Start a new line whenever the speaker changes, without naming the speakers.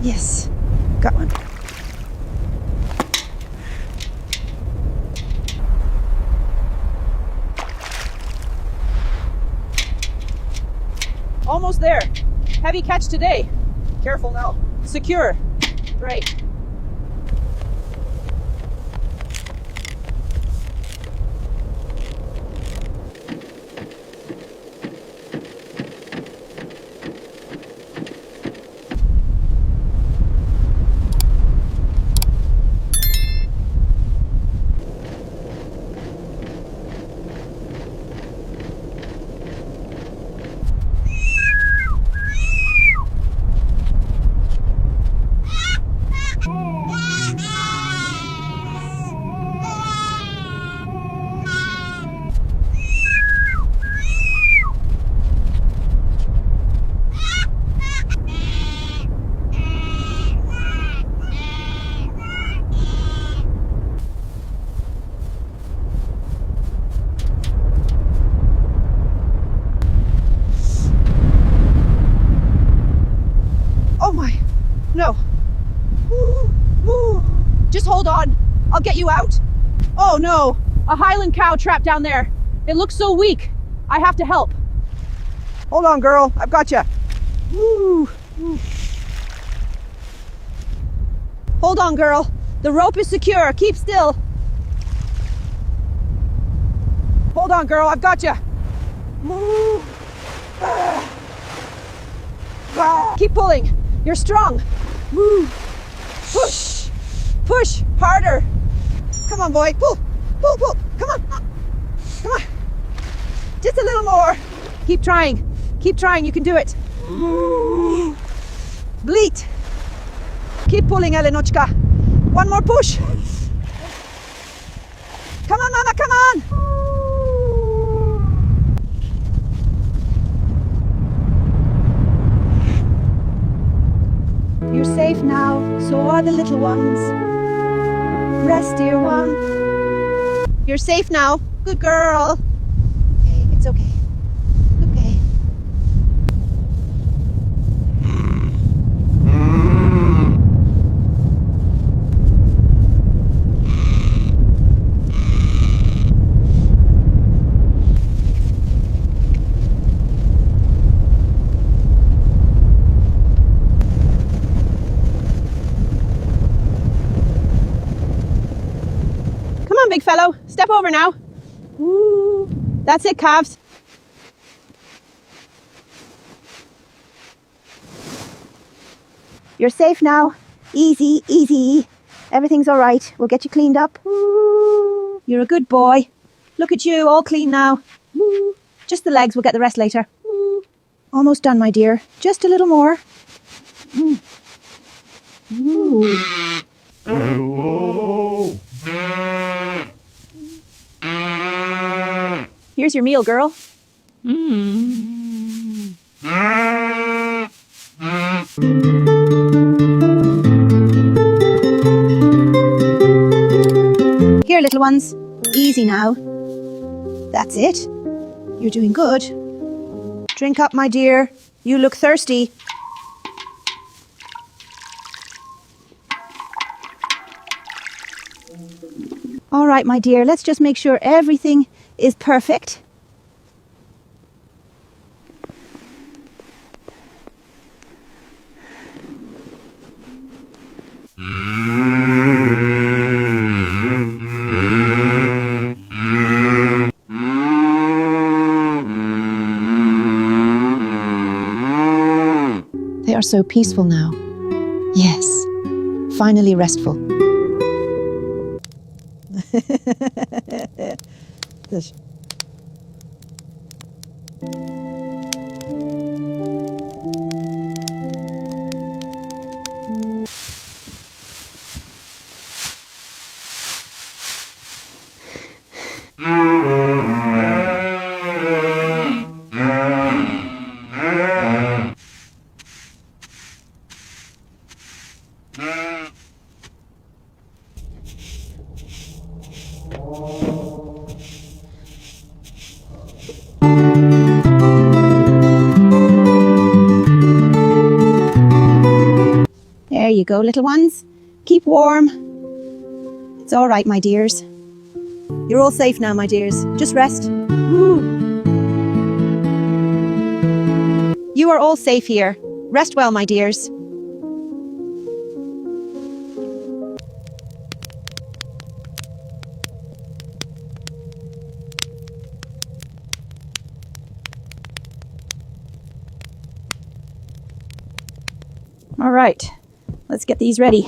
Yes, got one. Almost there. Heavy catch today. Careful now. Secure. Right. No. Just hold on. I'll get you out. Oh no. A Highland cow trapped down there. It looks so weak. I have to help. Hold on, girl. I've got you. Hold on, girl. The rope is secure. Keep still. Hold on, girl. I've got you. Keep pulling. You're strong. Push. Push. Harder. Come on, boy. Pull. Pull, pull. Come on. Come on. Just a little more. Keep trying. Keep trying. You can do it. Bleat. Keep pulling, Elenochka. One more push. Come on, Mama. Come on. You're safe now, so are the little ones. Rest, dear one. You're safe now. Good girl. Okay, it's okay. Okay. Big fellow, step over now. Ooh, that's it, calves. You're safe now. Easy, easy. Everything's all right. We'll get you cleaned up. Ooh, you're a good boy. Look at you, all clean now. Ooh, just the legs. We'll get the rest later. Ooh, almost done, my dear. Just a little more. Ooh. Ooh. Here's your meal, girl. Here, little ones. Easy now. That's it. You're doing good. Drink up, my dear. You look thirsty. All right, my dear. Let's just make sure everything is perfect. They are so peaceful now. Yes, finally restful. This. you go, little ones. Keep warm. It's all right, my dears. You're all safe now, my dears. Just rest. You are all safe here. Rest well, my dears. All right, let's get these ready.